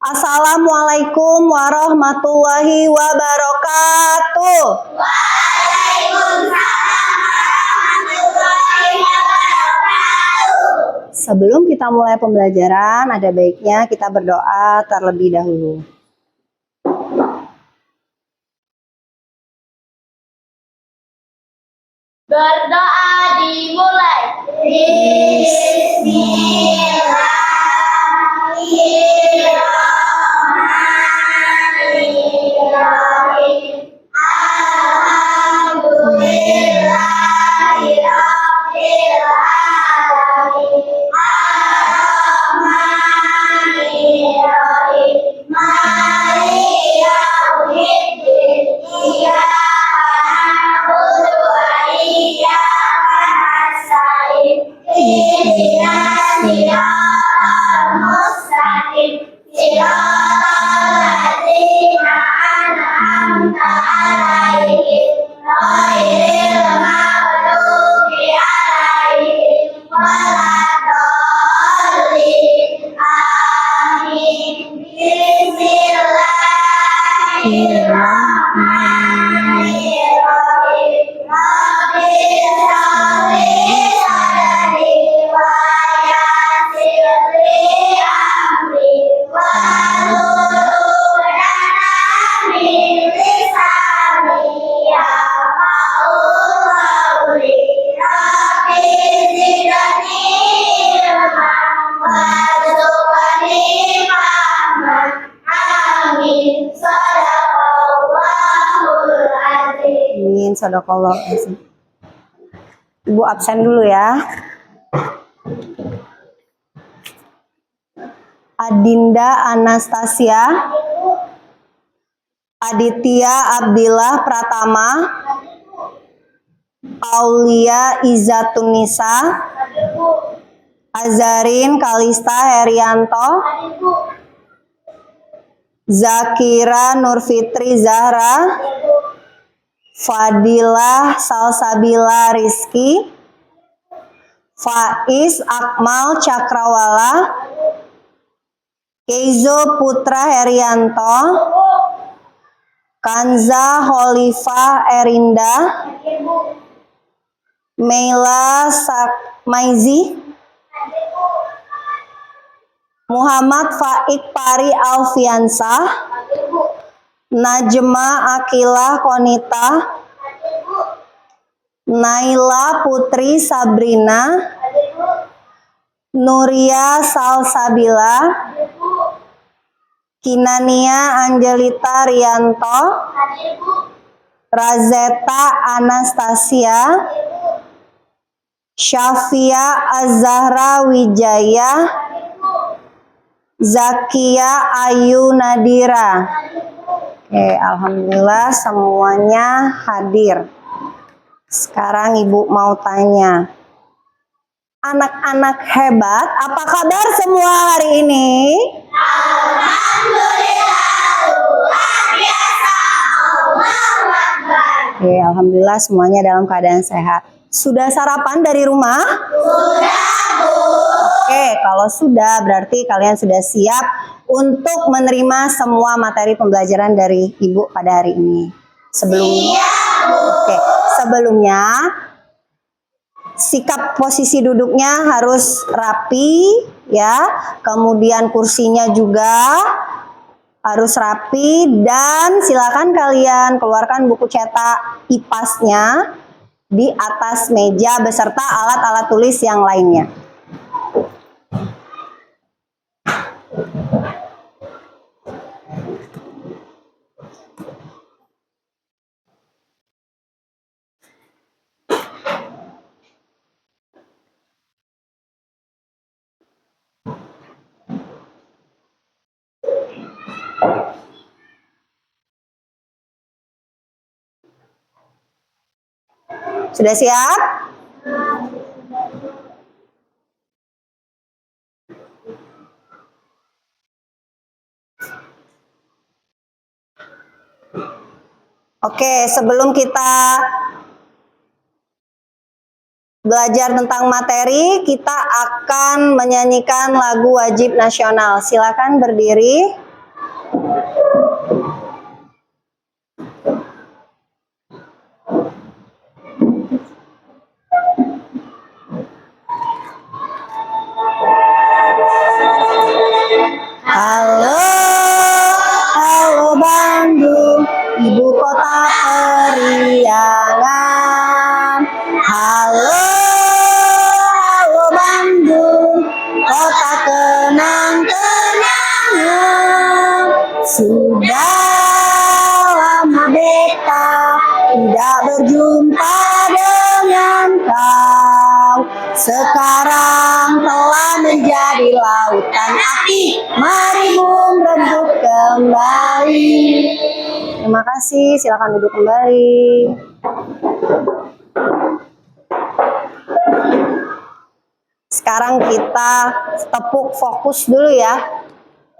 Assalamualaikum warahmatullahi wabarakatuh. Sebelum kita mulai pembelajaran, ada baiknya kita berdoa terlebih dahulu. Berdoa dimulai. Bismillahirrahmanirrahim. Alhamdulillahirabbil alamin. Arrahmanirrahim. Maliki yaumiddin. Iyyaka na'budu wa iyyaka nasta'in. Ihdinas siratal mustaqim. Siratal ladzina an'amta 'alaihim ghairil maghdubi 'alaihim waladdallin. Amin. Bismillahirrahmanirrahim. Rabbi shrahli sadri wa yassir li amri wahlul 'uqdatam min lisani yafqahu qawli. Rabbi zidni ilman warzuqni fahman. Amin. Shadaqallahul azim. Amin, sadaqallahul azim. Ibu absen dulu ya. Adinda Anastasia, Aditya Abdillah Pratama, Aulia Izzatunisa, Azarin Kalista Herianto, Zakira Nurfitri Zahra, Fadilah Salsabila Rizki, Faiz Akmal Cakrawala, Keizo Putra Herianto, Kanza Holifah Erinda, Meila Sakmaizi, Muhammad Faik Pari Alfiansah, Najma Akilah Konita, Naila Putri Sabrina, Nuria Salsabila, Kinania Angelita Rianto, Razeta Anastasia, Syafia Azahra Wijaya, Zakia Ayu Nadira. Oke, alhamdulillah semuanya hadir. Sekarang Ibu mau tanya, anak-anak hebat, apa kabar semua hari ini? Alhamdulillah, luar biasa. Allahu Akbar. Oke, alhamdulillah semuanya dalam keadaan sehat. Sudah sarapan dari rumah? Sudah, Bu. Oke, kalau sudah berarti kalian sudah siap untuk menerima semua materi pembelajaran dari Ibu pada hari ini. Sebelumnya sikap posisi duduknya harus rapi ya. Kemudian kursinya juga harus rapi dan silakan kalian keluarkan buku cetak IPAS-nya di atas meja beserta alat-alat tulis yang lainnya. Sudah siap? Oke, sebelum kita belajar tentang materi, kita akan menyanyikan lagu wajib nasional. Silakan berdiri. Halo, halo Bandung, ibu kota periangan. Halo, halo Bandung, kota kenang-kenangan. Sudah lama beta tidak berjumpa dengan kau. Sekarang telah menjadi lautan api, mari bung redup kembali. Terima kasih, silakan duduk kembali. Sekarang kita tepuk fokus dulu ya.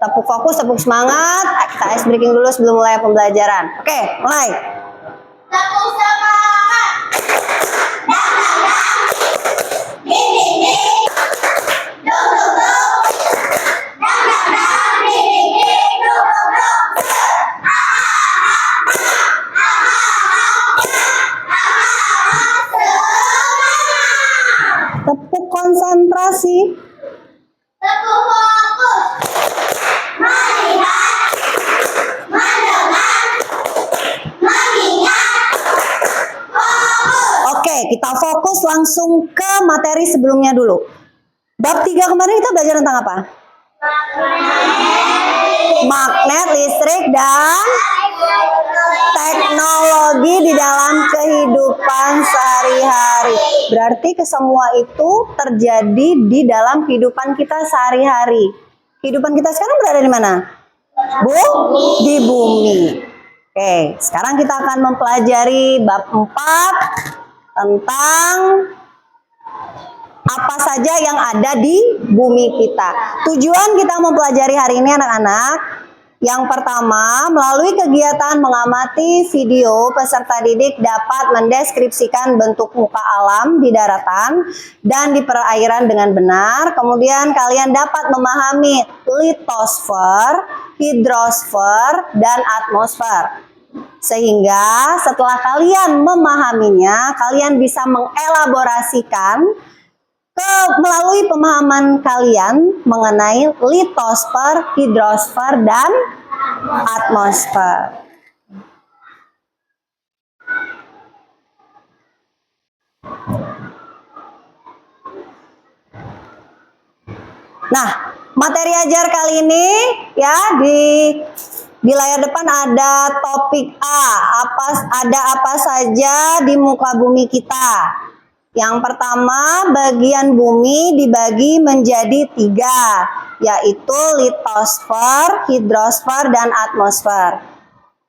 Tepuk fokus, tepuk semangat. Kita ice breaking dulu sebelum mulai pembelajaran. Oke, mulai. Tepuk semangat. Dang dang dang. Ding ding ding. Dong dong dong. Dang dang dang. Ding ding ding. Dong dong dong. Tepuk konsentrasi. Tepuk fokus. Melihat. Mendengar. Mengingat. Fokus. Oke, kita fokus langsung ke materi sebelumnya dulu. Bab 3 kemarin kita belajar tentang apa? Magnet, listrik, dan teknologi di dalam kehidupan sehari-hari. Berarti kesemua itu terjadi di dalam kehidupan kita sehari-hari. Kehidupan kita sekarang berada di mana? Di bumi. Oke, sekarang kita akan mempelajari bab 4 tentang apa saja yang ada di bumi kita. Tujuan kita mempelajari hari ini anak-anak, yang pertama, melalui kegiatan mengamati video, peserta didik dapat mendeskripsikan bentuk muka alam di daratan dan di perairan dengan benar. Kemudian kalian dapat memahami litosfer, hidrosfer, dan atmosfer. Sehingga setelah kalian memahaminya, kalian bisa mengelaborasikan melalui pemahaman kalian mengenai litosfer, hidrosfer, dan atmosfer. Nah, materi ajar kali ini ya di layar depan ada topik A, ada apa saja di muka bumi kita. Yang pertama, bagian bumi dibagi menjadi 3, yaitu litosfer, hidrosfer, dan atmosfer.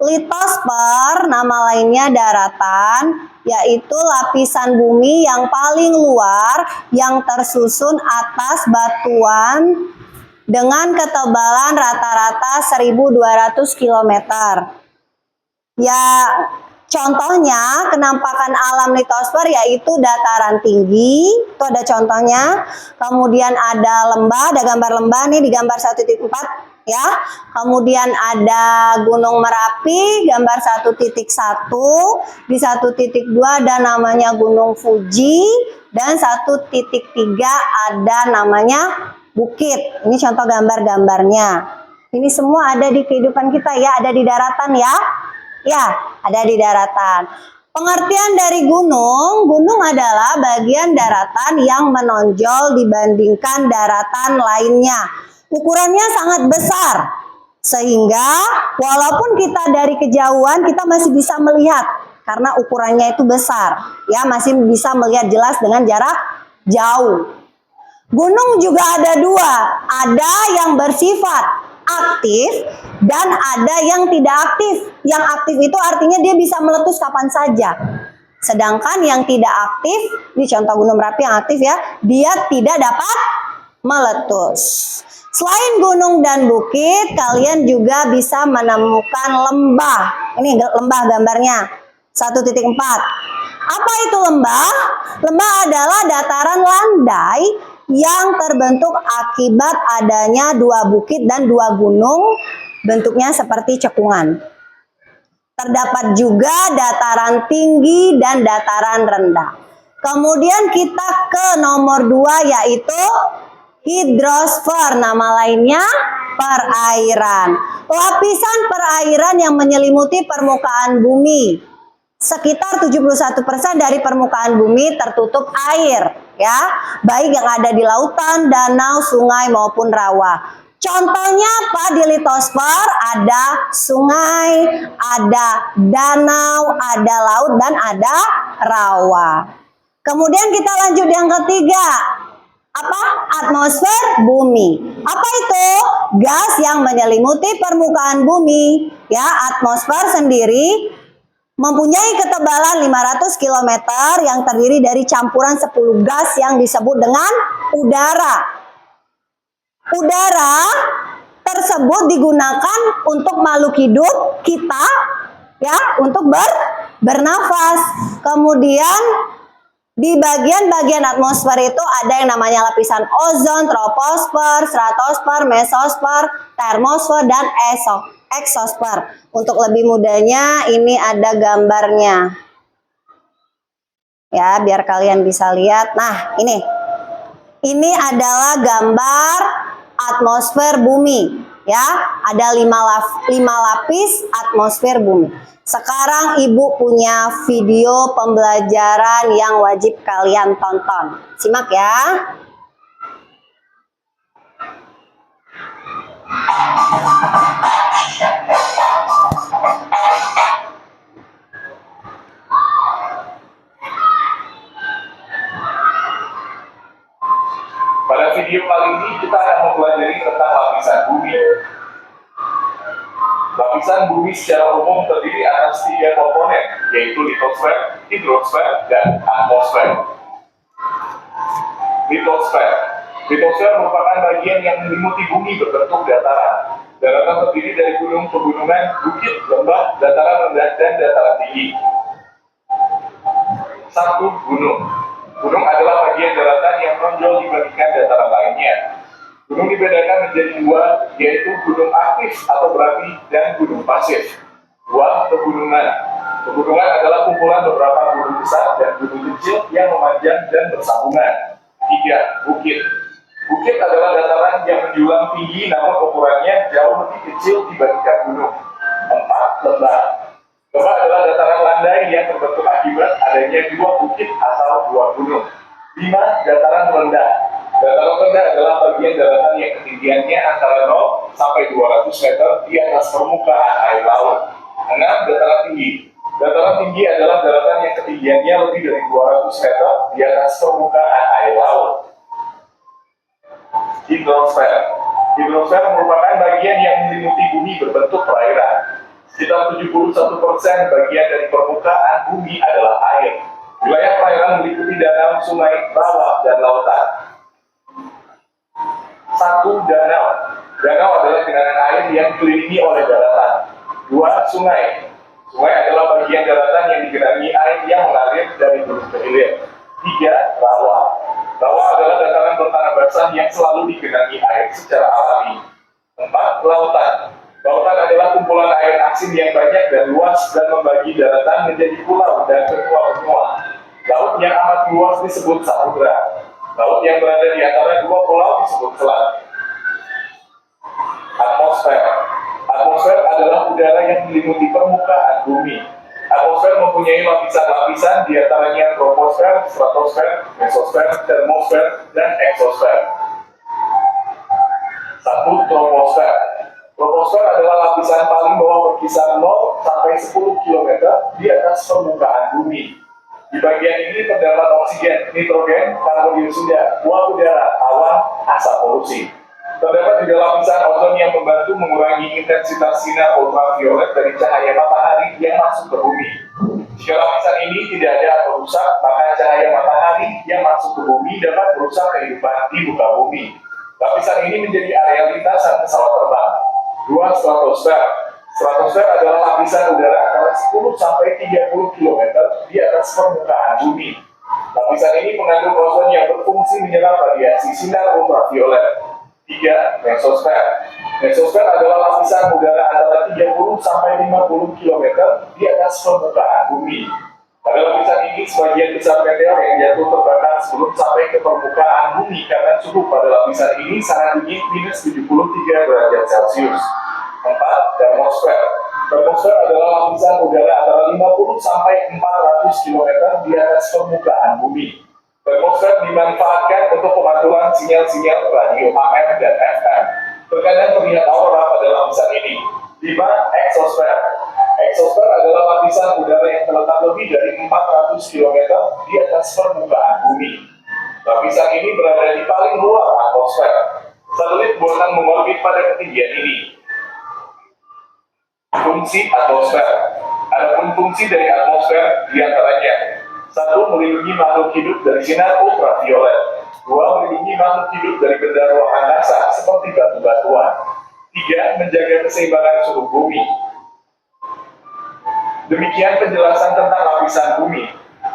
Litosfer, nama lainnya daratan, yaitu lapisan bumi yang paling luar yang tersusun atas batuan dengan ketebalan rata-rata 1.200 km. Ya, contohnya kenampakan alam litosfer yaitu dataran tinggi, itu ada contohnya. Kemudian ada lembah, ada gambar lembah nih di gambar 1.4 ya. Kemudian ada Gunung Merapi, gambar 1.1. Di 1.2 ada namanya Gunung Fuji, dan 1.3 ada namanya bukit. Ini contoh gambar-gambarnya. Ini semua ada di kehidupan kita ya, ada di daratan ya. Ya, ada di daratan. Pengertian dari gunung, gunung adalah bagian daratan yang menonjol dibandingkan daratan lainnya. Ukurannya sangat besar, sehingga walaupun kita dari kejauhan kita masih bisa melihat karena ukurannya itu besar. Ya, masih bisa melihat jelas dengan jarak jauh. Gunung juga ada 2, ada yang bersifat aktif dan ada yang tidak aktif. Yang aktif itu artinya dia bisa meletus kapan saja. Sedangkan yang tidak aktif, ini contoh Gunung Merapi yang aktif ya, dia tidak dapat meletus. Selain gunung dan bukit, kalian juga bisa menemukan lembah. Ini lembah gambarnya 1.4. Apa itu lembah? Lembah adalah dataran landai yang terbentuk akibat adanya 2 bukit dan 2 gunung bentuknya seperti cekungan. Terdapat juga dataran tinggi dan dataran rendah. Kemudian kita ke nomor 2 yaitu hidrosfer, nama lainnya perairan. Lapisan perairan yang menyelimuti permukaan bumi. Sekitar 71% dari permukaan bumi tertutup air, ya, baik yang ada di lautan, danau, sungai maupun rawa. Contohnya apa di litosfer? Ada sungai, ada danau, ada laut, dan ada rawa. Kemudian kita lanjut yang ketiga. Apa? Atmosfer bumi. Apa itu? Gas yang menyelimuti permukaan bumi. Ya, atmosfer sendiri mempunyai ketebalan 500 km yang terdiri dari campuran 10 gas yang disebut dengan udara. Udara tersebut digunakan untuk makhluk hidup kita, ya, untuk bernafas. Kemudian di bagian-bagian atmosfer itu ada yang namanya lapisan ozon, troposfer, stratosfer, mesosfer, termosfer, dan eksosfer. Untuk lebih mudahnya ini ada gambarnya. Ya, biar kalian bisa lihat. Nah, ini. Ini adalah gambar atmosfer bumi. Ya, ada 5 lapis atmosfer bumi. Sekarang Ibu punya video pembelajaran yang wajib kalian tonton. Simak ya. Pada video kali ini kita akan mempelajari tentang lapisan bumi. Lapisan bumi secara umum terdiri atas 3 komponen, yaitu litosfer, hidrosfer, dan atmosfer. Litosfer. Litosfer merupakan bagian yang menyelimuti bumi berbentuk dataran. Daratan terdiri dari gunung, pegunungan, bukit, lembah, dataran rendah, dan dataran tinggi. 1. Gunung. Gunung adalah bagian daratan yang menonjol dibandingkan dataran lainnya. Gunung dibedakan menjadi 2, yaitu gunung aktif atau berapi dan gunung pasif. 2. Pegunungan. Pegunungan adalah kumpulan beberapa gunung besar dan gunung kecil yang memanjang dan bersambungan. 3. Bukit. Bukit adalah dataran yang menjulang tinggi namun ukurannya jauh lebih kecil dibandingkan gunung. 4. Lembah. Lembah adalah dataran landai yang terbentuk akibat adanya 2 bukit atau 2 gunung. 5. Dataran rendah. Dataran rendah adalah bagian daratan yang ketinggiannya antara 0 sampai 200 meter di atas permukaan air laut. 6. Dataran tinggi. Dataran tinggi adalah daratan yang ketinggiannya lebih dari 200 meter di atas permukaan air laut. Hidrosfer. Hidrosfer merupakan bagian yang menyelimuti bumi berbentuk perairan. Sekitar 71% bagian dari permukaan bumi adalah air. Wilayah perairan meliputi danau, sungai, rawa, dan lautan. 1. Danau. Danau adalah genangan air yang dikelilingi oleh daratan. 2. Sungai. Sungai adalah bagian daratan yang digenangi air yang mengalir dari hulu ke hilir. 3. Rawa. Rawa adalah dataran bertanah basah yang selalu digenangi air secara alami. 4. Lautan. Lautan adalah kumpulan air asin yang banyak dan luas dan membagi daratan menjadi pulau dan benua-benua. Laut yang amat luas disebut samudra. Laut yang berada di antara 2 pulau disebut selat. Atmosfer. Atmosfer adalah udara yang menyelimuti permukaan bumi. Atmosfer mempunyai lapisan-lapisan di antaranya troposfer, stratosfer, mesosfer, termosfer, dan eksosfer. 1. Troposfer. Troposfer adalah lapisan paling bawah berkisar 0 sampai 10 km di atas permukaan bumi. Di bagian ini terdapat oksigen, nitrogen, karbon dioksida, uap udara, awan, asap polusi. Terdapat juga lapisan ozon yang membantu mengurangi intensitas sinar ultraviolet dari cahaya matahari yang masuk ke bumi. Jika lapisan ini tidak ada atau rusak, maka cahaya matahari yang masuk ke bumi dapat merusak kehidupan di muka bumi. Lapisan ini menjadi area lintasan pesawat terbang. 2. Stratosfer. Stratosfer adalah lapisan udara antara 10 sampai 30 km di atas permukaan bumi. Lapisan ini mengandung ozon yang berfungsi menyerap radiasi sinar ultraviolet. 3. Mesosfer. Mesosfer adalah lapisan udara antara 30 sampai 50 km di atas permukaan bumi. Pada lapisan ini sebagian besar meteor yang jatuh terbakar sebelum sampai ke permukaan bumi karena suhu pada lapisan ini sangat dingin minus 73 derajat Celcius. 4. Termosfer. Termosfer adalah lapisan udara antara 50 sampai 400 km di atas permukaan bumi. Termosfer dimanfaatkan untuk pemantauan sinyal-sinyal radio AM dan FM. Terkadang terlihat aurora pada lapisan ini. 5. Exosfer. Exosfer adalah lapisan udara yang terletak lebih dari 400 km di atas permukaan bumi. Lapisan ini berada di paling luar atmosfer. Satelit buatan mengorbit pada ketinggian ini. Fungsi atmosfer. Adapun fungsi dari atmosfer diantaranya: 1. Melindungi makhluk hidup dari sinar ultraviolet. 2. Melindungi makhluk hidup dari benda ruang angkasa seperti batu-batuan. 3. Menjaga keseimbangan suhu bumi. Demikian penjelasan tentang lapisan bumi.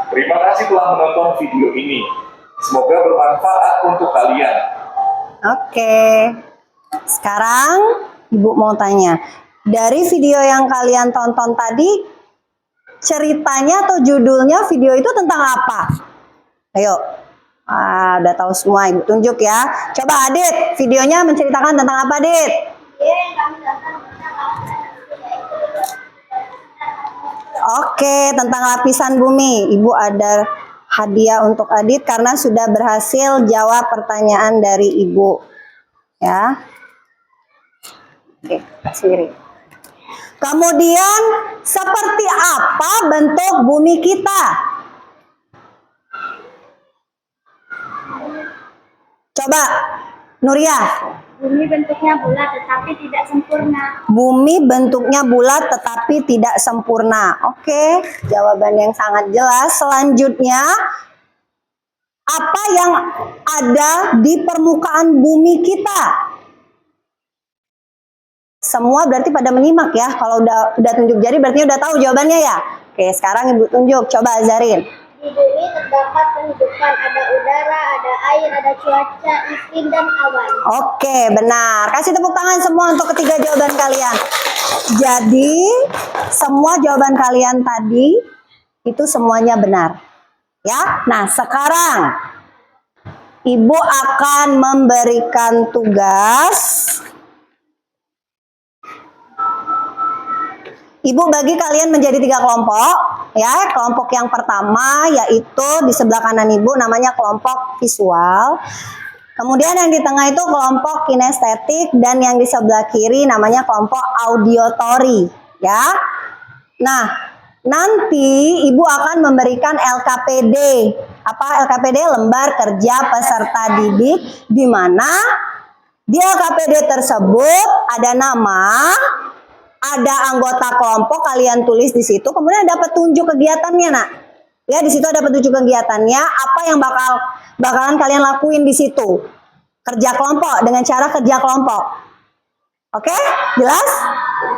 Terima kasih telah menonton video ini. Semoga bermanfaat untuk kalian. Oke. Sekarang Ibu mau tanya. Dari video yang kalian tonton tadi, ceritanya atau judulnya video itu tentang apa? Ayo. Udah tahu semua, Ibu tunjuk ya. Coba Adit, videonya menceritakan tentang apa, Adit? Yang kami tonton tentang lapisan bumi, yaitu Oke, tentang lapisan bumi. Ibu ada hadiah untuk Adit karena sudah berhasil jawab pertanyaan dari Ibu. Ya. Oke, sendiri. Kemudian, seperti apa bentuk bumi kita? Coba, Nuria. bumi bentuknya bulat tetapi tidak sempurna. Bumi bentuknya bulat tetapi tidak sempurna. Oke, jawaban yang sangat jelas. Selanjutnya, apa yang ada di permukaan bumi kita? Semua berarti pada menyimak ya. Kalau udah tunjuk jari berarti udah tahu jawabannya ya. Oke, sekarang Ibu tunjuk. Coba Azarin. Di bumi terdapat kehidupan, ada udara, ada air, ada cuaca, iklim, dan awan. Oke, benar. Kasih tepuk tangan semua untuk ketiga jawaban kalian. Jadi, semua jawaban kalian tadi itu semuanya benar. Ya. Nah, sekarang Ibu akan memberikan tugas. Ibu bagi kalian menjadi 3 kelompok. Ya, kelompok yang pertama yaitu di sebelah kanan Ibu namanya kelompok visual. Kemudian yang di tengah itu kelompok kinestetik dan yang di sebelah kiri namanya kelompok auditory, ya. Nah, nanti Ibu akan memberikan LKPD. Apa LKPD? Lembar kerja peserta didik, di mana di LKPD tersebut ada nama, ada anggota kelompok, kalian tulis di situ, kemudian ada petunjuk kegiatannya, Nak. Ya, di situ ada petunjuk kegiatannya, apa yang bakalan kalian lakuin di situ. Kerja kelompok dengan cara kerja kelompok. Oke? Jelas?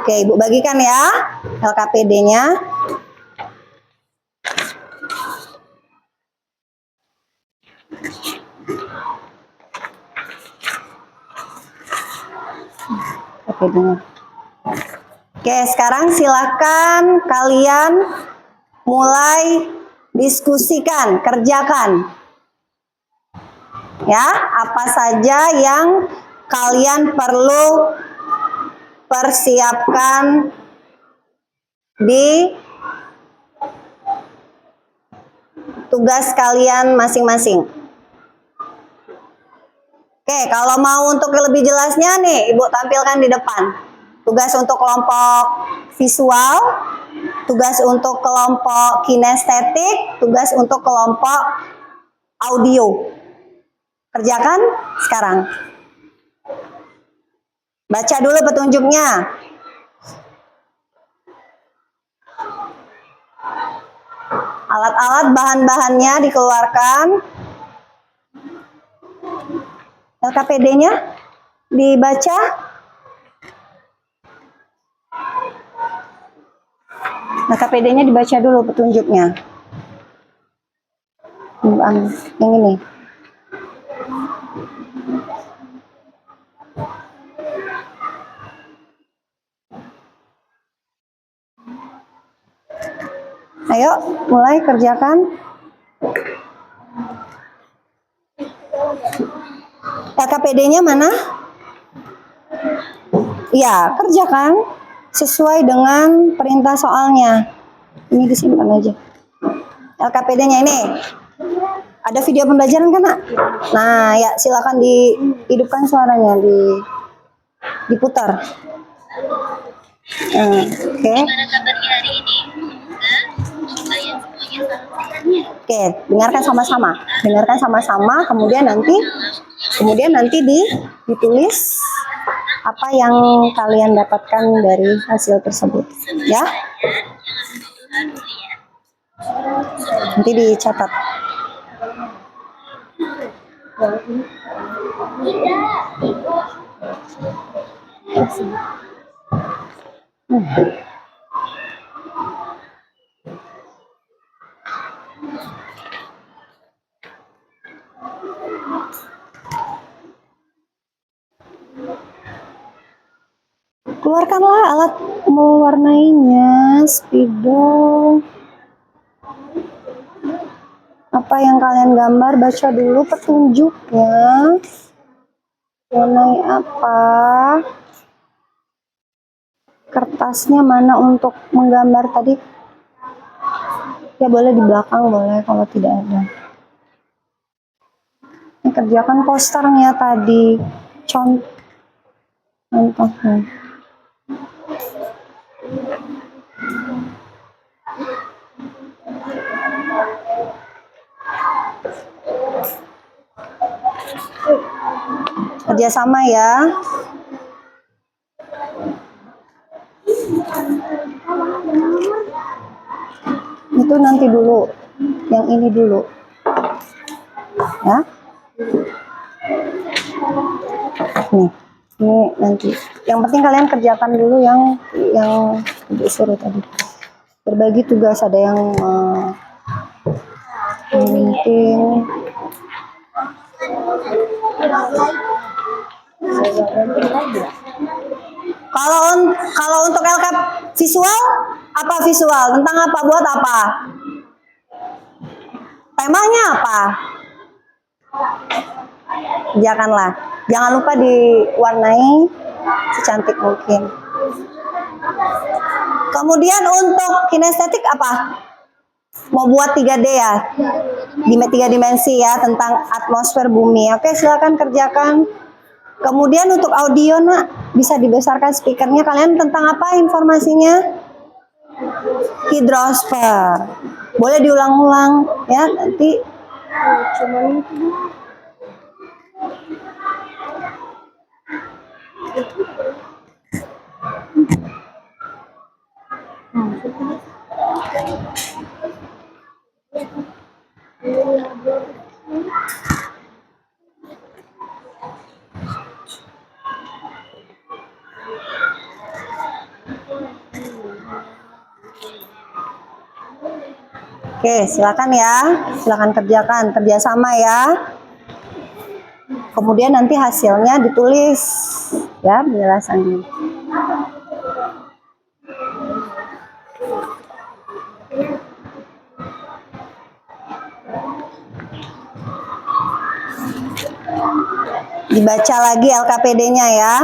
Oke, Ibu bagikan ya LKPD-nya. LKPD-nya. Oke, sekarang silakan kalian mulai diskusikan, kerjakan. Ya, apa saja yang kalian perlu persiapkan di tugas kalian masing-masing. Oke, kalau mau untuk lebih jelasnya nih, Ibu tampilkan di depan. Tugas untuk kelompok visual, tugas untuk kelompok kinestetik, tugas untuk kelompok audio. Kerjakan sekarang. Baca dulu petunjuknya. Alat-alat bahan-bahannya dikeluarkan. LKPD-nya dibaca. LKPD-nya dibaca dulu petunjuknya. Yang ini. Ayo, mulai kerjakan. LKPD-nya mana? Ya, kerjakan sesuai dengan perintah soalnya. Ini disimpan aja. LKPD-nya ini. Ada video pembelajaran kan, Nak? Nah, ya silakan dihidupkan suaranya, diputar. Oke. Oke, dengarkan sama-sama. Dengarkan sama-sama, kemudian nanti ditulis apa yang kalian dapatkan dari hasil tersebut, ya. Nanti dicatat. Keluarkanlah alat mewarnainya, spidol. Apa yang kalian gambar, baca dulu petunjuknya. Warnai apa? Kertasnya mana untuk menggambar tadi? Ya boleh di belakang, boleh kalau tidak ada. Ini kerjakan posternya tadi. Contohnya. Kerjasama ya. Itu nanti dulu, yang ini dulu, ya. Nih, ini nanti. Yang penting kalian kerjakan dulu yang Ibu suruh tadi. Berbagi tugas, ada yang penting. Kalau untuk LK visual, apa visual? Tentang apa? Buat apa? Temanya apa? Kerjakanlah. Jangan lupa diwarnai secantik mungkin. Kemudian untuk kinestetik apa? Mau buat 3D ya? 3 dimensi ya, tentang atmosfer bumi. Oke, silakan kerjakan. Kemudian untuk audio, Nak, bisa dibesarkan speakernya. Kalian tentang apa informasinya? Hidrosfer. Boleh diulang-ulang ya, nanti. Oke, silakan ya. Silakan kerjakan, kerjasama ya. Kemudian nanti hasilnya ditulis ya, penjelasannya. Dibaca lagi LKPD-nya ya.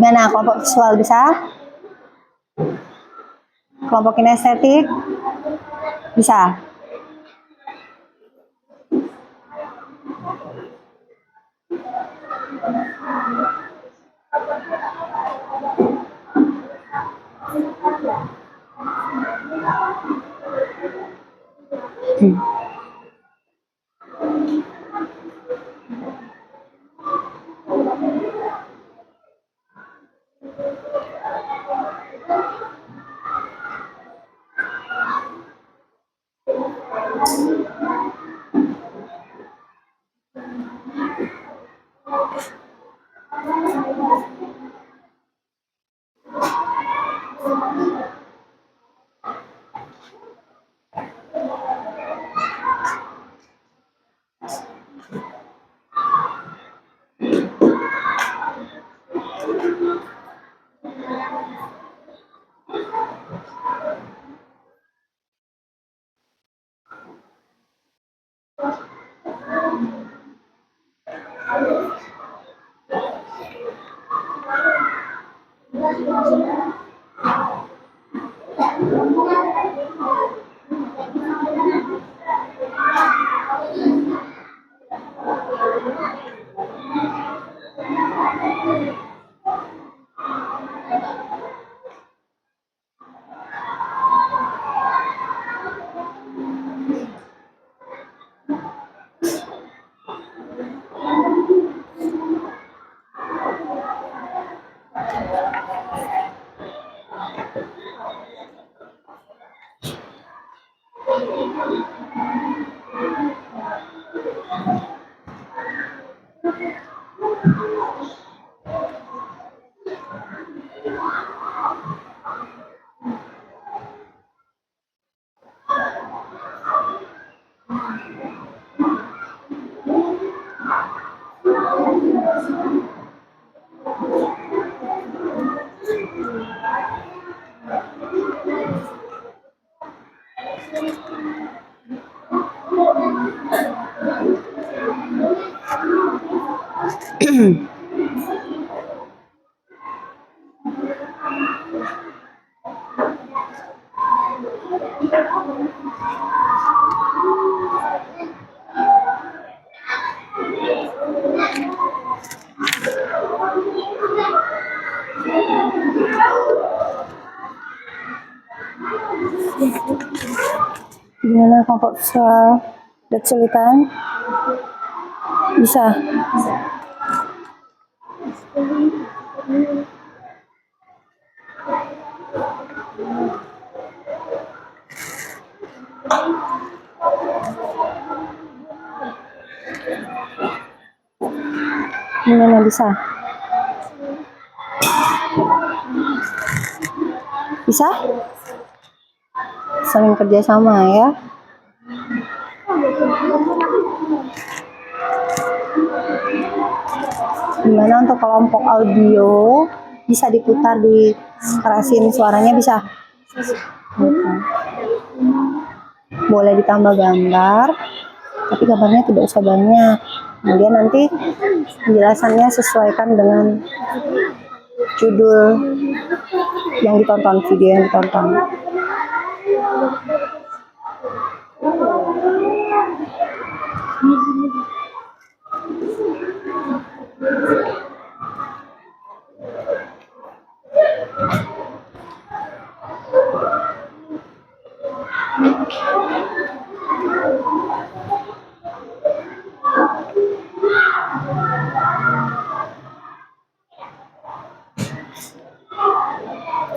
Gimana kelompok visual bisa? Kelompok kinestetik bisa? kelompok siswa ada kesulitan? Bisa? Gimana bisa? Bisa? Saling kerjasama ya. Gimana untuk kelompok audio? Bisa diputar, dikerasin suaranya bisa? Boleh ditambah gambar, tapi gambarnya tidak usah banyak. Kemudian nanti penjelasannya sesuaikan dengan judul yang ditonton, video yang ditonton.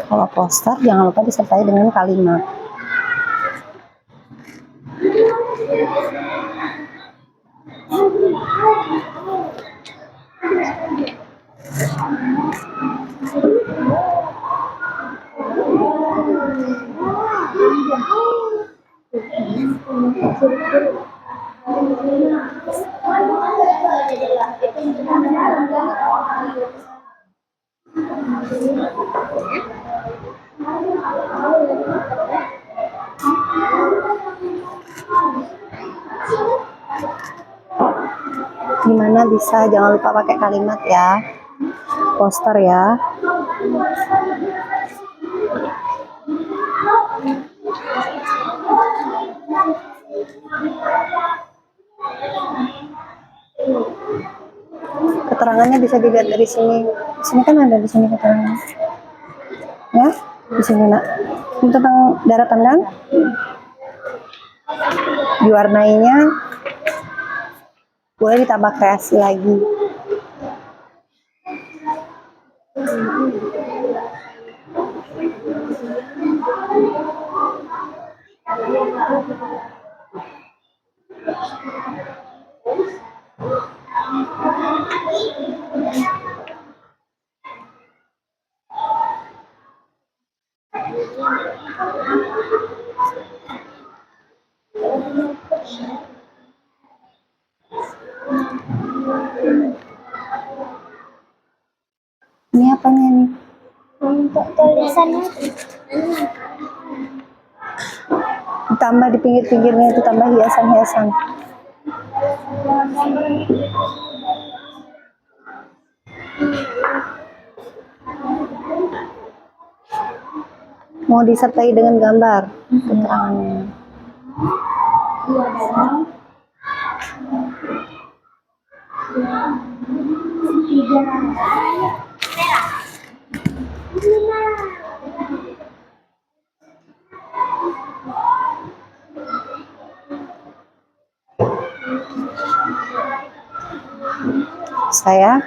Kalau poster jangan lupa disertai dengan kalimat. Gimana bisa, jangan lupa pakai kalimat ya, poster ya. Keterangannya bisa dilihat dari sini. Sini kan ada di sini keterangan. Ya, di sini nak. Ini tentang daratan kan? Diwarnainya boleh ditambah kreasi lagi. Ini apanya nih? Untuk tulisannya Ditambah di pinggir-pinggirnya itu, tambah hiasan-hiasan. Mau disertai dengan gambar keterangannya. Saya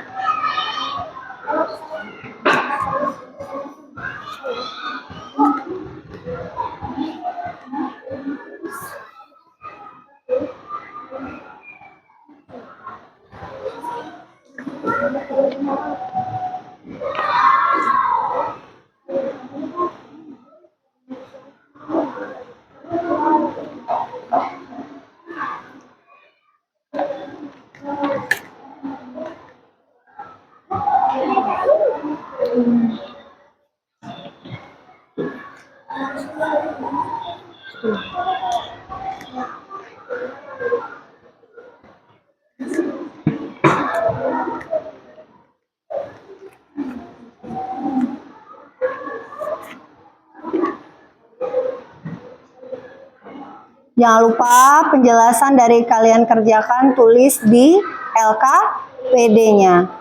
jangan lupa penjelasan dari kalian kerjakan, tulis di LKPD-nya.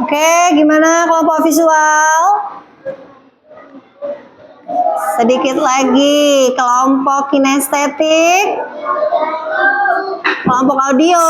Oke, gimana kelompok visual? Sedikit lagi, kelompok kinestetik, kelompok audio.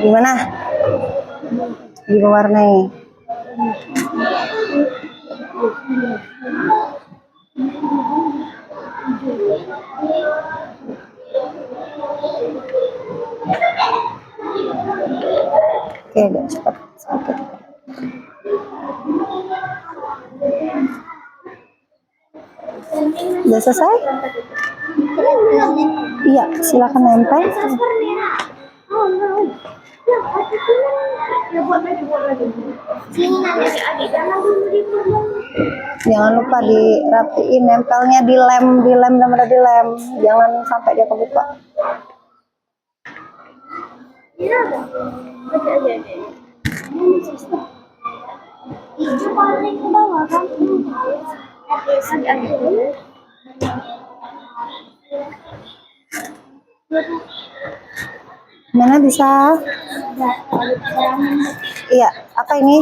Gimana? Diwarnai. Oke, agak cepat sedikit. Udah selesai? Iya, silakan nempel. Jangan lupa dirapiin, nempelnya di lem, benar-benar di lem. Jangan sampai dia kebuka. Mana bisa? Iya, apa ini?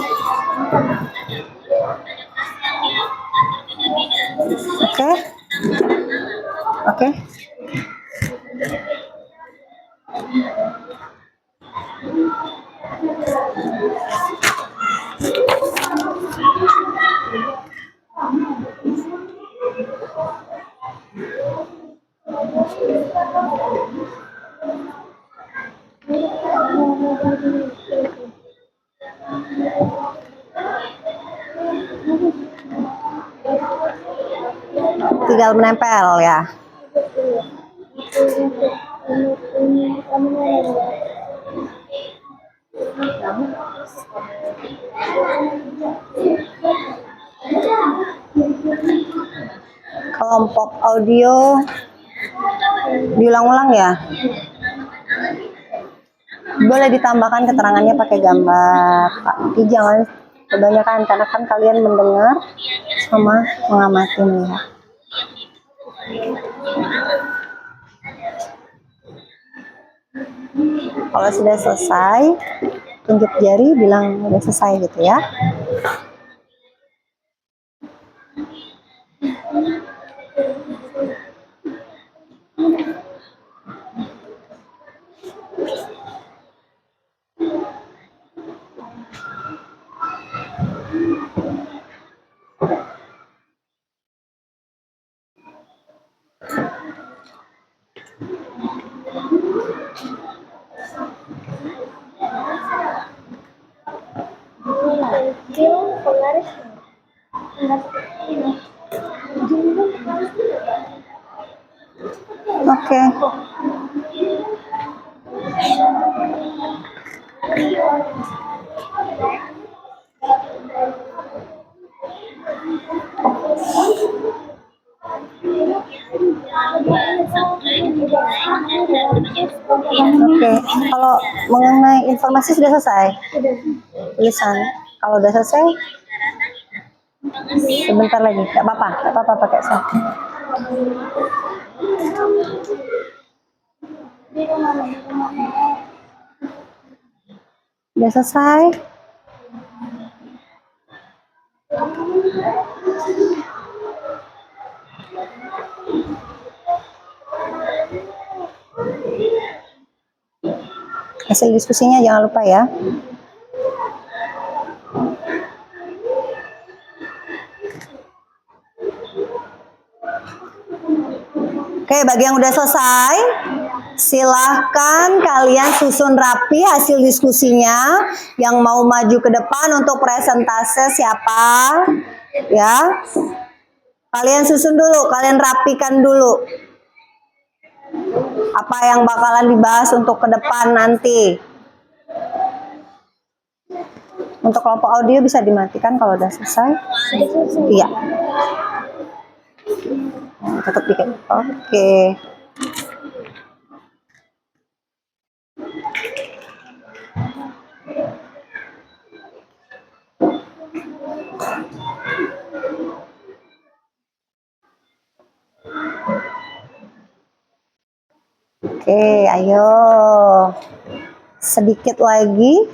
Oke. Oke. Tinggal menempel ya. Kelompok audio diulang-ulang ya. Boleh ditambahkan keterangannya pakai gambar, tapi jangan kebanyakan karena kan kalian mendengar sama mengamati melihat. Kalau sudah selesai, tunjuk jari bilang udah selesai gitu ya. Oke. Oke, kalau mengenai informasi sudah selesai? Tulisan. Kalau udah selesai, sebentar lagi. Gak apa-apa pakai saya. Udah selesai? Hasil diskusinya jangan lupa ya. Oke, bagi yang udah selesai, silahkan kalian susun rapi hasil diskusinya. Yang mau maju ke depan untuk presentase siapa? Ya, kalian susun dulu, kalian rapikan dulu. Apa yang bakalan dibahas untuk ke depan nanti. Untuk kelompok audio bisa dimatikan kalau udah selesai. Iya. Tetap dikit. Oke. Oke, ayo. Sedikit lagi.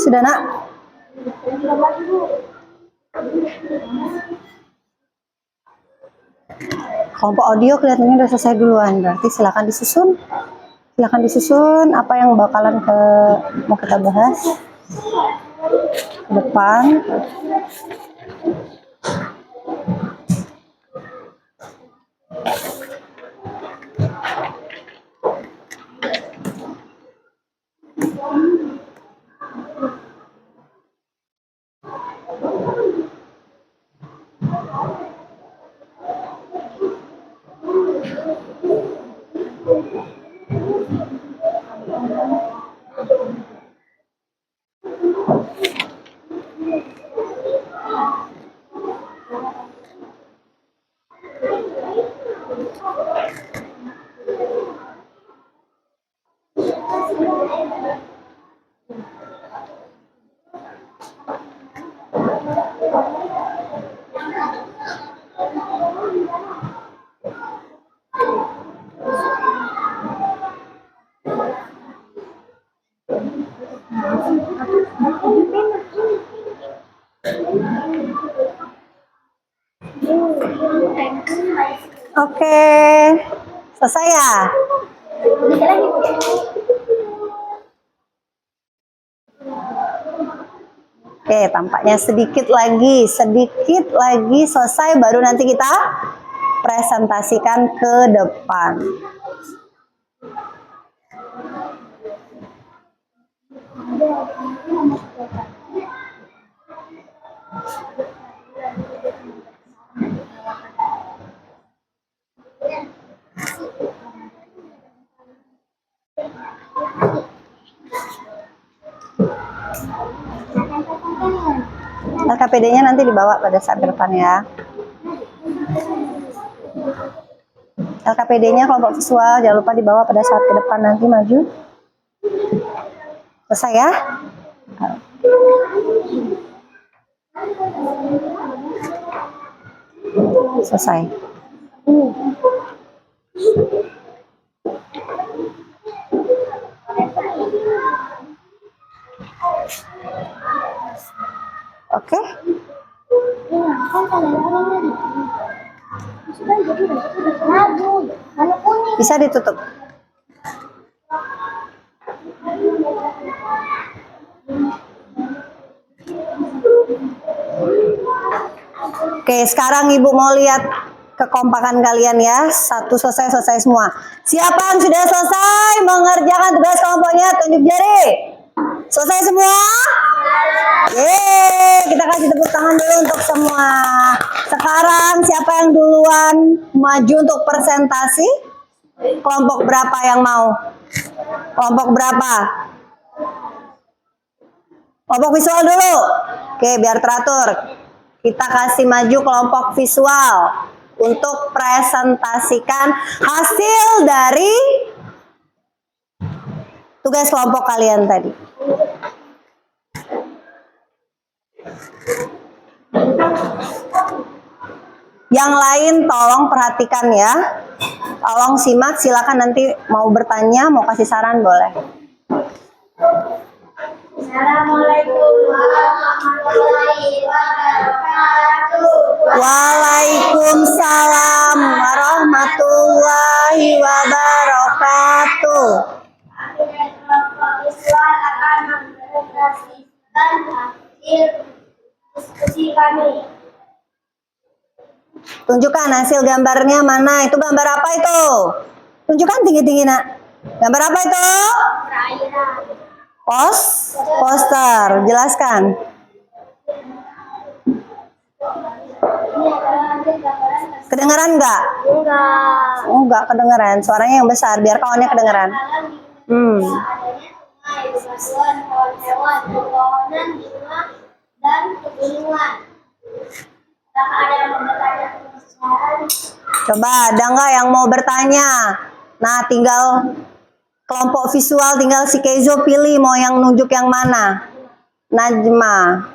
Sudah, Nak? Kelompok audio kelihatannya udah selesai duluan, berarti silakan disusun. Silakan disusun apa yang bakalan mau kita bahas ke depan. Oke, selesai ya? Oke, tampaknya sedikit lagi selesai, baru nanti kita presentasikan ke depan. LKPD-nya nanti dibawa pada saat ke depan ya. LKPD-nya kelompok visual jangan lupa dibawa pada saat ke depan nanti maju. Selesai ya? Selesai. Oke. Bisa ditutup. Oke, sekarang Ibu mau lihat kekompakan kalian ya. Satu selesai semua. Siapa yang sudah selesai mengerjakan tugas kelompoknya? Tunjuk jari. Selesai semua? Yeay, kita kasih tepuk tangan dulu untuk semua. Sekarang siapa yang duluan maju untuk presentasi? Kelompok berapa yang mau? Kelompok berapa? Kelompok visual dulu. Oke, biar teratur. Kita kasih maju kelompok visual untuk presentasikan hasil dari tugas kelompok kalian tadi. Yang lain tolong perhatikan ya. Tolong simak, silakan nanti mau bertanya, mau kasih saran boleh. Assalamualaikum warahmatullahi wabarakatuh. Waalaikumsalam warahmatullahi wabarakatuh. Kelompok visual akan mempresentasikan hasil diskusi kami. Tunjukkan hasil gambarnya mana? Itu gambar apa itu? Tunjukkan tinggi-tinggi nak. Gambar apa itu? Perairan. Poster. Jelaskan. Kedengeran nggak? Enggak. Oh, nggak kedengeran. Suaranya yang besar biar kawannya kedengeran. Adanya sungai, hewan-hewan, pepohonan, bunga, dan pegunungan. Apakah ada yang mau bertanya? Coba ada nggak yang mau bertanya? Nah, tinggal kelompok visual, tinggal si Keizo pilih mau yang nunjuk yang mana. Najma.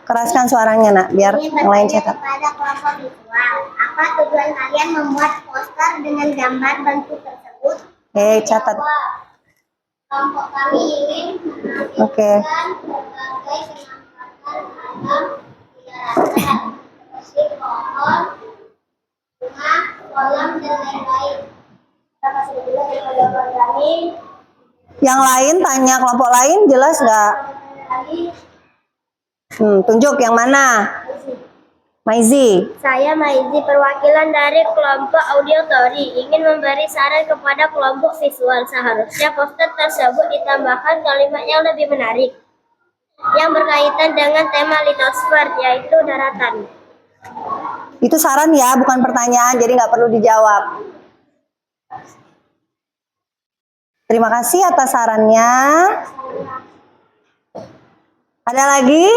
Keraskan suaranya nak, biar yang lain cetak. Kepada kelompok visual, apa tujuan kalian membuat poster dengan gambar bentuk tersebut? Catat. Kelompok kami ingin menampilkan berbagai penampakan alam di daratan, seperti pohon, bunga, kolam, dan lain-lain. Terima kasih juga yang jawaban kami. Yang lain tanya kelompok lain jelas nggak? Tunjuk yang mana? Maizi. Saya Maizi, perwakilan dari kelompok audiotori, ingin memberi saran kepada kelompok visual. Seharusnya poster tersebut ditambahkan kalimat yang lebih menarik, yang berkaitan dengan tema litosfer, yaitu daratan. Itu saran ya, bukan pertanyaan, jadi nggak perlu dijawab. Terima kasih atas sarannya. Ada lagi?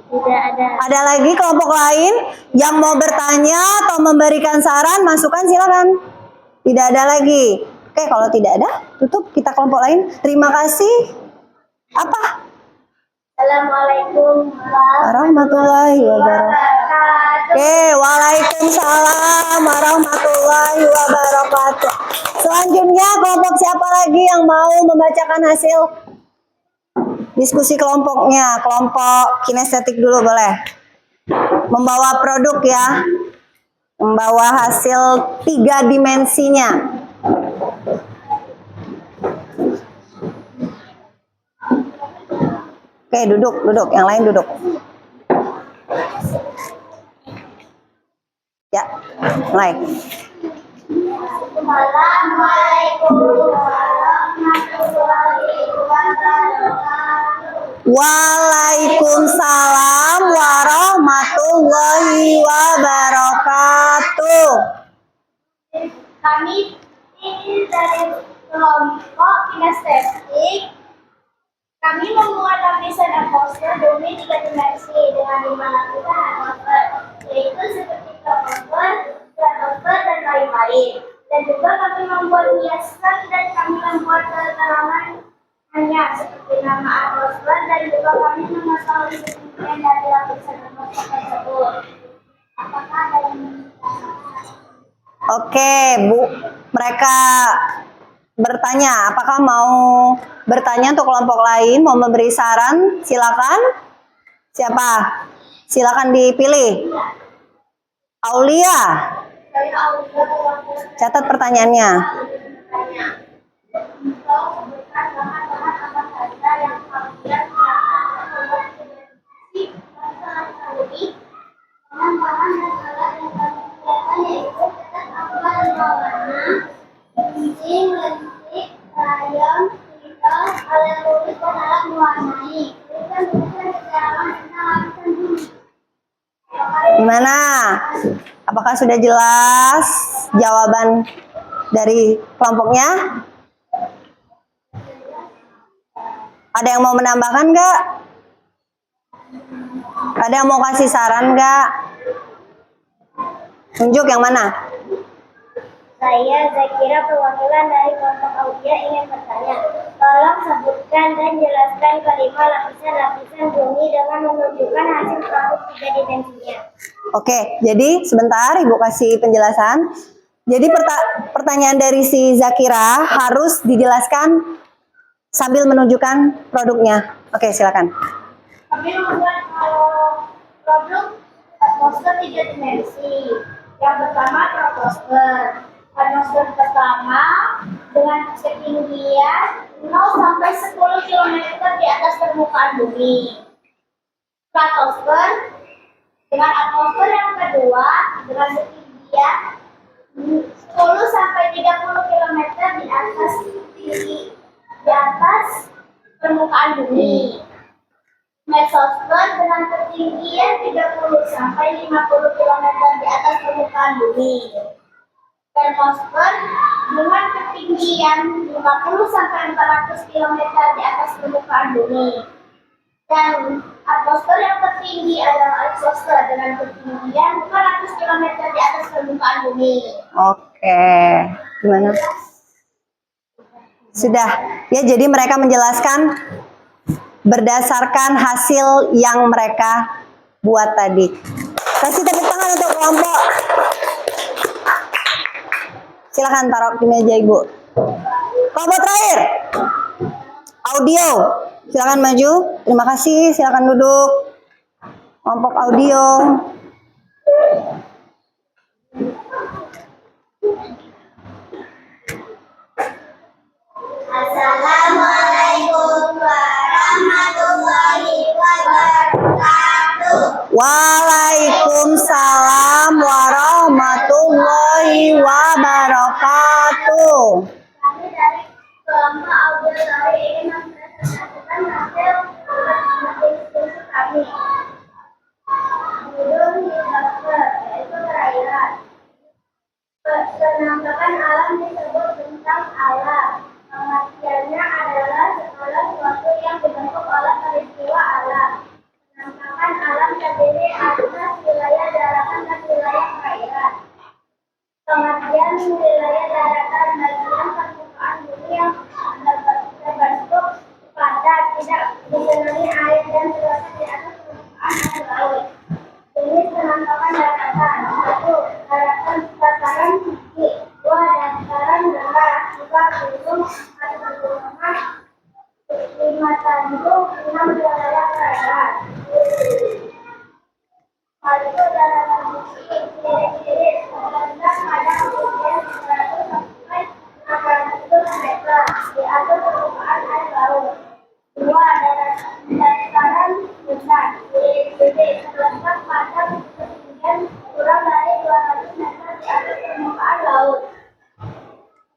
Tidak ada. Ada lagi kelompok lain yang mau bertanya atau memberikan saran, masukan silakan. Tidak ada lagi. Oke, kalau tidak ada, tutup kita kelompok lain. Terima kasih. Apa? Assalamualaikum Warahmatullahi wabarakatuh. wabarakatuh. Oke, waalaikumsalam warahmatullahi wabarakatuh. Selanjutnya kelompok siapa lagi yang mau membacakan hasil diskusi kelompoknya? Kelompok kinestetik dulu boleh. Membawa produk ya. Membawa hasil 3 dimensinya. Oke, duduk. Yang lain duduk. Ya, mulai. Assalamualaikum warahmatullahi wabarakatuh. Waalaikumsalam warahmatullahi wabarakatuh. Kami dari kelompok kinestetik. Kami membuat lapisan atmosfer bumi 3 dimensi dengan 5 lapisan atmosfer, yaitu seperti troposfer, stratosfer, dan lain-lain. Dan juga kami membuat hiasan dan kami membuat keterangan hanya seperti nama atmosfer, dan juga kami mengetahui ketinggian dari lapisan atmosfer tersebut. Apakah ada yang Oke, Bu. Mereka bertanya, apakah mau bertanya untuk kelompok lain, mau memberi saran? Silakan. Siapa? Silakan dipilih. Aulia, catat pertanyaannya. Gimana? Apakah sudah jelas jawaban dari kelompoknya? Ada yang mau menambahkan nggak? Ada yang mau kasih saran nggak? Tunjuk yang mana? Saya Zakira, perwakilan dari kelompok Aulia, ingin bertanya. Tolong sebutkan dan jelaskan kelima lapisan-lapisan bumi dengan menunjukkan hasil produk 3 dimensinya. Oke, jadi sebentar Ibu kasih penjelasan. Jadi pertanyaan dari si Zakira harus dijelaskan sambil menunjukkan produknya. Oke, silakan. Kami membuat produk atmosfer 3 dimensi. Yang pertama troposfer. Atmosfer pertama dengan ketinggian 0 sampai 10 km di atas permukaan bumi. Stratosfer dengan atmosfer yang kedua dengan ketinggian 10 sampai 30 km di atas permukaan bumi. Mesosfer dengan ketinggian 30 sampai 50 km di atas permukaan bumi. Termosfer dengan ketinggian 50 sampai 400 km di atas permukaan bumi. Dan atmosfer yang tertinggi adalah exosfer dengan ketinggian 400 km di atas permukaan bumi. Oke, gimana? Sudah. Ya, jadi mereka menjelaskan berdasarkan hasil yang mereka buat tadi. Kasih tepuk tangan untuk kelompok. Silahkan taruh di meja Ibu. Kelompok terakhir. Audio. Silahkan maju. Terima kasih. Silahkan duduk. Kelompok audio. Assalamualaikum warahmatullahi wabarakatuh. Waalaikumsalam warahmatullahi wabarakatuh. Kami dari kelompok audio Lari ingin mempresentasikan hasil diskusi kami. Burung hidraulik, yaitu perairan. Penampakan alam disebut bentang alam. Pengertian burung, 4 rumah, 5 tanjung, 6 wilayah perairan. Hal itu adalah ciri-ciri tentang pada ketinggian 100 sampai 800 meter di atas permukaan air laut. 2 adalah dataran rendah, ciri-ciri terletak pada ketinggian kurang dari 200 meter di atas permukaan laut.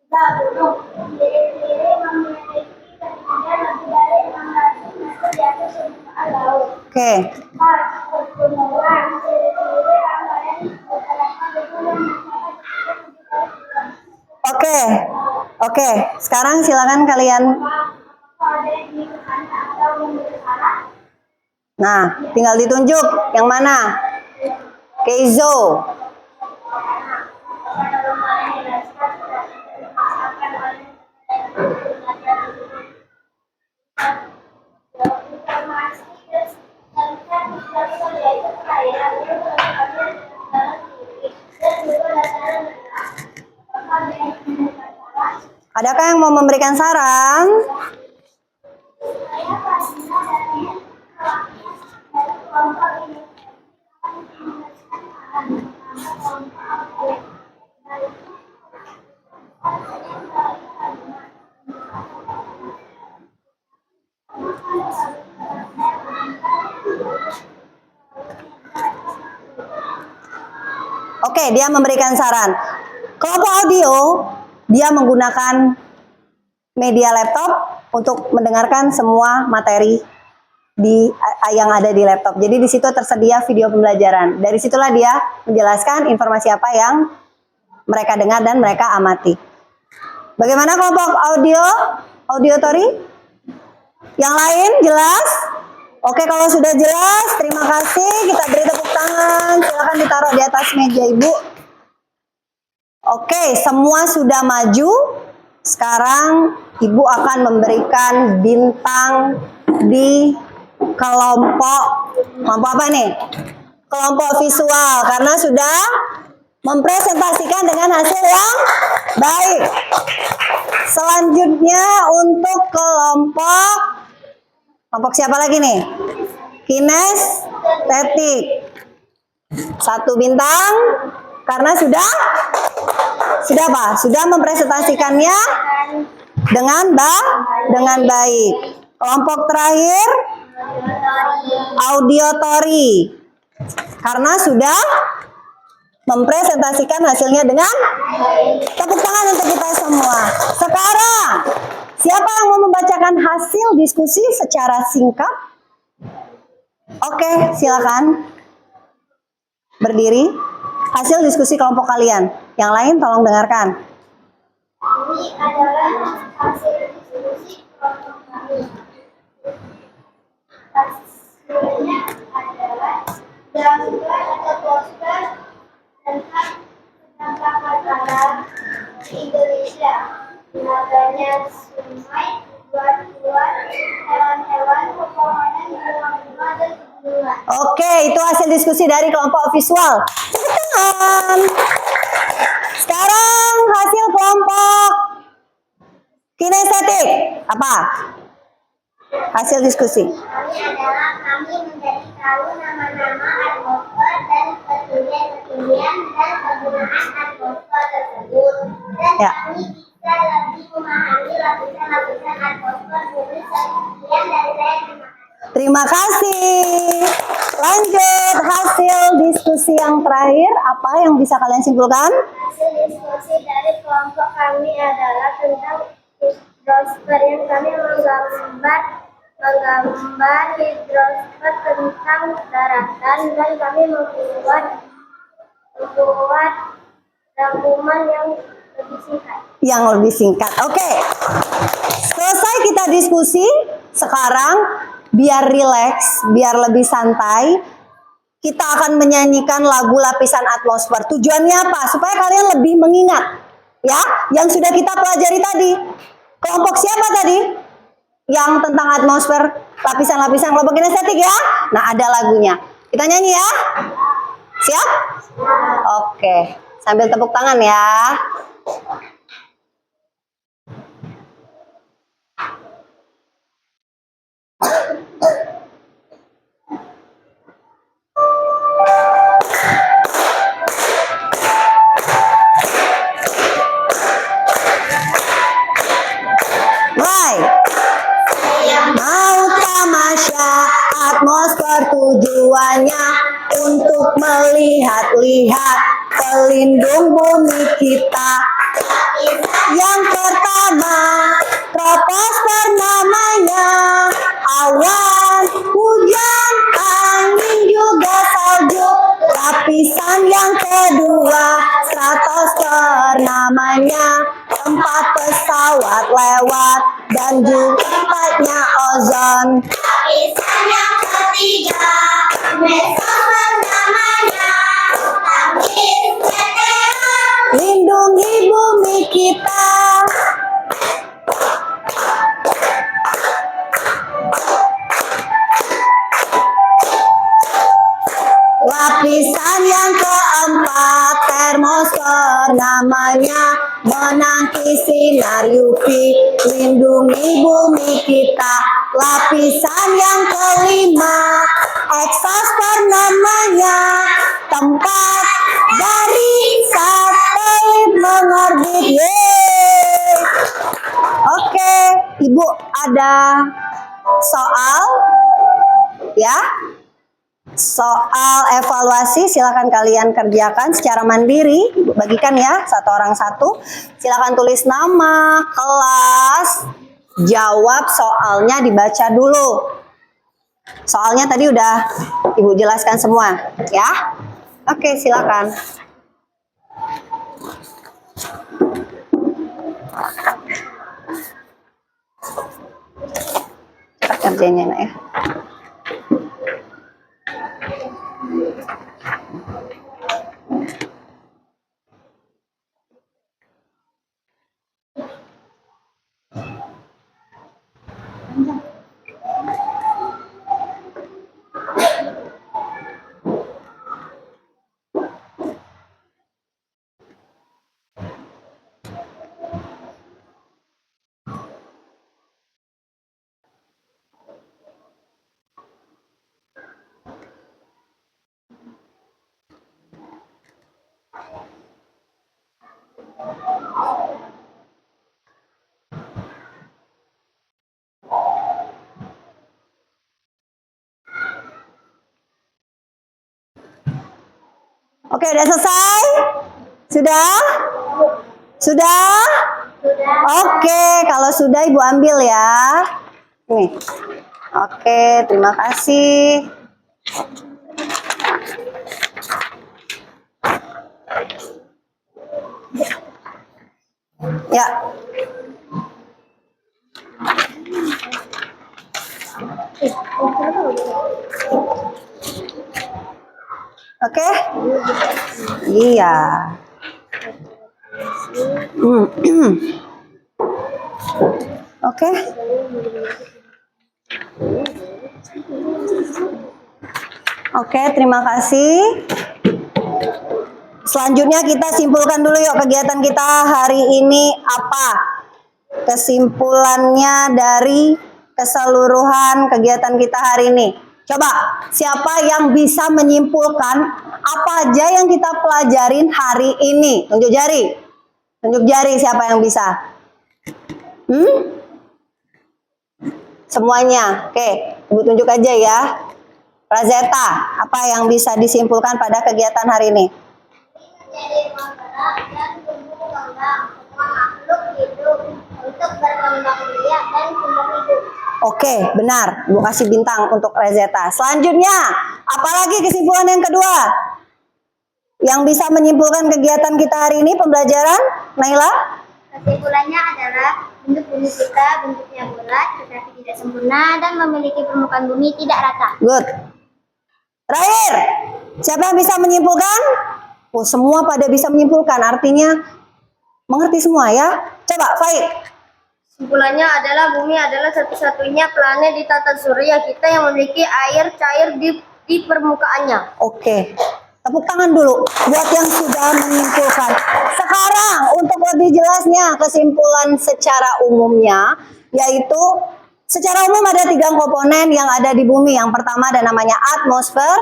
3 gunung, ciri-ciri memiliki ketinggian lebih dari 600 meter di atas permukaan laut. Oke. 4 pegunungan, ciri-ciri rangkaian beberapa gunung yang mencapai ketinggian lebih dari 200 Oke. Oke. Sekarang silakan kalian. Apakah ada yang ingin bertanya atau memberi saran? Nah, tinggal ditunjuk yang mana. Keizo. Adakah yang mau memberikan saran? Oke, dia memberikan saran. Kelompok audio, dia menggunakan media laptop untuk mendengarkan semua materi yang ada di laptop. Jadi di situ tersedia video pembelajaran. Dari situlah dia menjelaskan informasi apa yang mereka dengar dan mereka amati. Bagaimana kelompok audio? Auditory? Yang lain jelas? Oke, kalau sudah jelas, terima kasih. Kita beri tepuk tangan. Silakan ditaruh di atas meja Ibu. Oke, semua sudah maju. Sekarang Ibu akan memberikan bintang di kelompok apa nih? Kelompok visual, karena sudah mempresentasikan dengan hasil yang baik. Selanjutnya untuk kelompok siapa lagi nih? Kinestetik. 1 bintang karena sudah apa? Sudah mempresentasikannya dengan baik. Kelompok terakhir auditory. Karena sudah mempresentasikan hasilnya dengan tepuk tangan untuk kita semua. Sekarang, siapa yang mau membacakan hasil diskusi secara singkat? Oke, silakan. Berdiri. Hasil diskusi kelompok kalian. Yang lain tolong dengarkan. Ini adalah hasil diskusi kelompok kami. Hasilnya adalah gambar atau poster tentang alam di Indonesia. Namanya sungai, buat hewan-hewan, pepohonan, bunga-bunga, dan pegunungan. Oke, itu hasil diskusi dari kelompok visual. Tepuk tangan. Sekarang hasil kelompok kinestetik. Apa? Hasil diskusi. Kami menjadi tahu nama-nama atmosfer dan ketinggian-ketinggian dan penggunaan atmosfer tersebut. Dan Ya. kami bisa lebih memahami lapisan-lapisan atmosfer bumi. Sekian dari saya. Terima kasih. Terima kasih. Lanjut hasil diskusi yang terakhir. Apa yang bisa kalian simpulkan? Hasil diskusi dari kelompok kami adalah tentang hidrosfer yang kami menggambar hidrosfer tentang daratan, dan kami membuat rangkuman yang lebih singkat. Yang lebih singkat. Oke. Selesai kita diskusi. Sekarang biar rileks, biar lebih santai, kita akan menyanyikan lagu Lapisan Atmosfer. Tujuannya apa? Supaya kalian lebih mengingat ya yang sudah kita pelajari tadi. Kelompok siapa tadi? Yang tentang atmosfer, lapisan-lapisan, kelompok kinestetik ya. Nah, ada lagunya. Kita nyanyi ya. Siap? Oke. Sambil tepuk tangan ya. Mulai. Mau tamasya, atmosfer tujuannya untuk melihat-lihat pelindung bumi kita. Yang pertama, troposfer namanya, awan, hujan, angin juga salju. Lapisan yang kedua, stratosfer namanya, tempat pesawat lewat dan juga tempatnya ozon. Lapisan yang ketiga, mesosfer namanya, lapis meteor. Lindungi bumi kita. Lapisan yang keempat, termosfer namanya, menangkis sinar UV, lindungi bumi kita. Lapisan yang kelima, eksosfer namanya, tempat dari satelit mengorbit. Yeay. Oke, Ibu ada soal ya? Soal evaluasi silakan kalian kerjakan secara mandiri, bagikan ya satu orang satu. Silakan tulis nama, kelas, jawab soalnya dibaca dulu. Soalnya tadi udah Ibu jelaskan semua ya. Oke, silakan. Cepat kerjanya nak ya. Oke, udah selesai? Sudah? Sudah? Oke, kalau sudah Ibu ambil ya. Nih. Oke, terima kasih. Ya. Oke? Iya. Oke. Oke, terima kasih. Selanjutnya kita simpulkan dulu yuk kegiatan kita hari ini apa? Kesimpulannya dari keseluruhan kegiatan kita hari ini. Coba, siapa yang bisa menyimpulkan apa aja yang kita pelajarin hari ini? Tunjuk jari. Tunjuk jari siapa yang bisa. Semuanya. Oke, Ibu tunjuk aja ya. Razeta, apa yang bisa disimpulkan pada kegiatan hari ini? Menjadi rumah gerak dan tumbuh kembang semua makhluk hidup untuk berkembang biak dan tumbuh hidup. Oke, benar. Ibu kasih bintang untuk Razeta. Selanjutnya, apalagi kesimpulan yang kedua? Yang bisa menyimpulkan kegiatan kita hari ini pembelajaran, Naila? Kesimpulannya adalah bentuk bumi kita bentuknya bulat tetapi tidak sempurna dan memiliki permukaan bumi tidak rata. Good. Terakhir, siapa yang bisa menyimpulkan? Oh, semua pada bisa menyimpulkan, artinya mengerti semua ya. Coba, Faid. Kesimpulannya adalah bumi adalah satu-satunya planet di tata surya kita yang memiliki air cair di permukaannya. Oke. Tepuk tangan dulu buat yang sudah menyimpulkan. Sekarang untuk lebih jelasnya kesimpulan secara umumnya, yaitu secara umum ada 3 komponen yang ada di bumi. Yang pertama ada namanya atmosfer,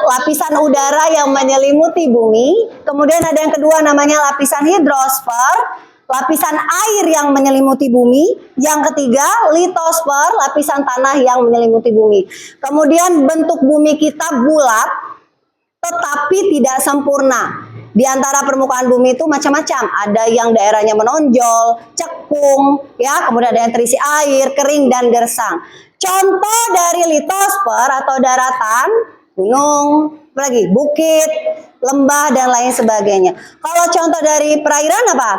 lapisan udara yang menyelimuti bumi. Kemudian ada yang kedua namanya lapisan hidrosfer, lapisan air yang menyelimuti bumi. Yang ketiga, litosfer, lapisan tanah yang menyelimuti bumi. Kemudian bentuk bumi kita bulat, tetapi tidak sempurna. Di antara permukaan bumi itu macam-macam. Ada yang daerahnya menonjol, cekung, ya, kemudian ada yang terisi air, kering dan gersang. Contoh dari litosfer atau daratan, gunung, apalagi bukit, lembah dan lain sebagainya. Kalau contoh dari perairan apa?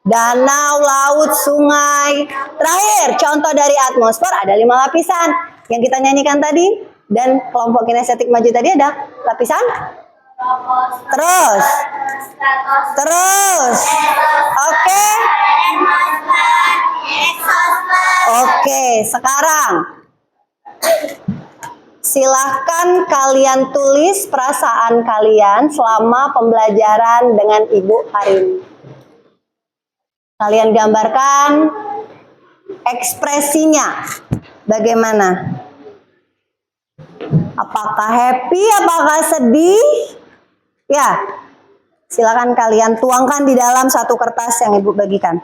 Danau, laut, sungai. Terakhir, contoh dari atmosfer ada 5 lapisan yang kita nyanyikan tadi. Dan kelompok kinestetik maju tadi ada lapisan terus. Oke, sekarang silahkan kalian tulis perasaan kalian selama pembelajaran dengan Ibu hari ini. Kalian gambarkan ekspresinya bagaimana? Apakah happy, apakah sedih? Ya, silakan kalian tuangkan di dalam satu kertas yang Ibu bagikan.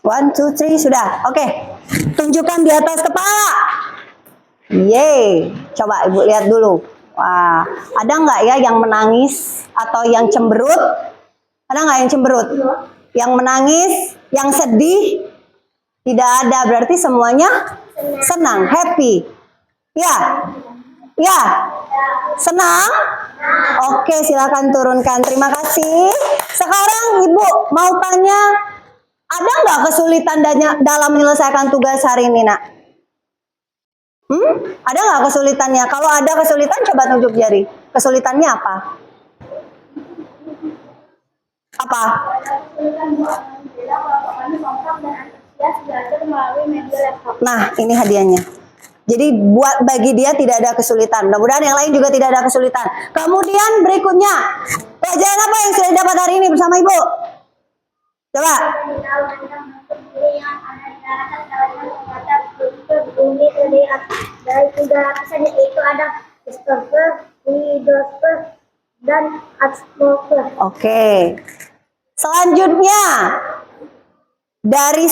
One, two, three, sudah. Oke, tunjukkan di atas kepala. Yeay, coba Ibu lihat dulu. Wah, ada nggak ya yang menangis atau yang cemberut? Ada nggak yang cemberut? Yang menangis, yang sedih? Tidak ada, berarti semuanya senang, happy. Ya, ya, senang. Oke, silakan turunkan. Terima kasih. Sekarang Ibu mau tanya, ada nggak kesulitan dalam menyelesaikan tugas hari ini, Nak? Ada nggak kesulitannya? Kalau ada kesulitan, coba tunjuk jari. Kesulitannya apa? Apa? Nah, ini hadiahnya. Jadi bagi dia tidak ada kesulitan. Mudah-mudahan yang lain juga tidak ada kesulitan. Kemudian berikutnya, pelajaran apa yang sudah dapat hari ini bersama Ibu? Coba. Bumi dari 3 lapisan itu ada litosfer, hidrosfer, dan atmosfer. Oke. Selanjutnya dari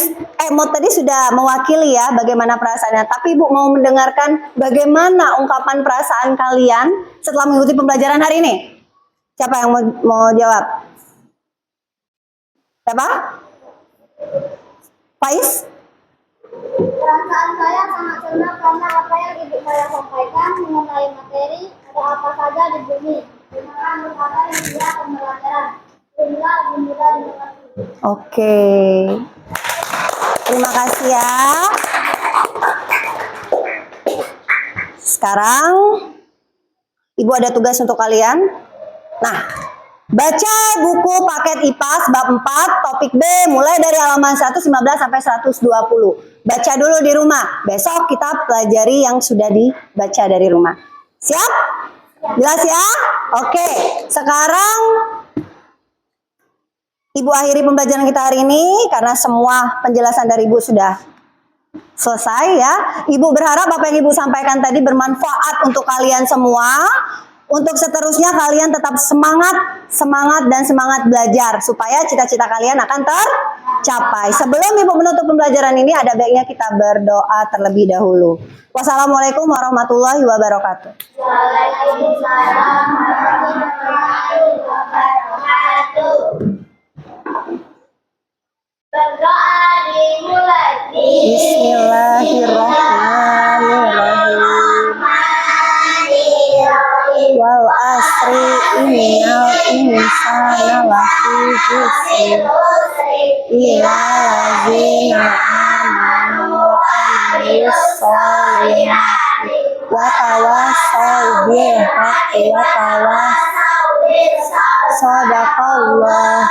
emot tadi sudah mewakili ya bagaimana perasaannya. Tapi Ibu mau mendengarkan bagaimana ungkapan perasaan kalian setelah mengikuti pembelajaran hari ini. Siapa yang mau jawab? Siapa? Faiz? Perasaan saya sangat senang karena apa yang Ibu saya sampaikan mengenai materi ada apa saja di bumi. Dengan merupakan media pembelajaran sehingga mudah dimengerti. Oke. Terima kasih ya. Sekarang Ibu ada tugas untuk kalian. Nah, baca buku paket IPAS bab 4 topik B mulai dari halaman 115 sampai 120. Baca dulu di rumah. Besok kita pelajari yang sudah dibaca dari rumah. Siap? Jelas ya? Oke. Sekarang Ibu akhiri pembelajaran kita hari ini karena semua penjelasan dari Ibu sudah selesai ya. Ibu berharap apa yang Ibu sampaikan tadi bermanfaat untuk kalian semua. Untuk seterusnya kalian tetap semangat dan semangat belajar supaya cita-cita kalian akan tercapai. Sebelum Ibu menutup pembelajaran ini ada baiknya kita berdoa terlebih dahulu. Wassalamualaikum warahmatullahi wabarakatuh. Waalaikumsalam warahmatullahi wabarakatuh. Berdoa dimulai. Bismillahirrahmanirrahim. Wal asri innal insana lafi khusr illa allazina amanu wa amilus solihati wa tawassaw bil haqqi wa tawassaw bis sabr. Sadaqallah.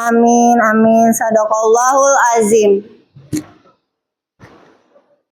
Amin amin. Sadaqallahul azim.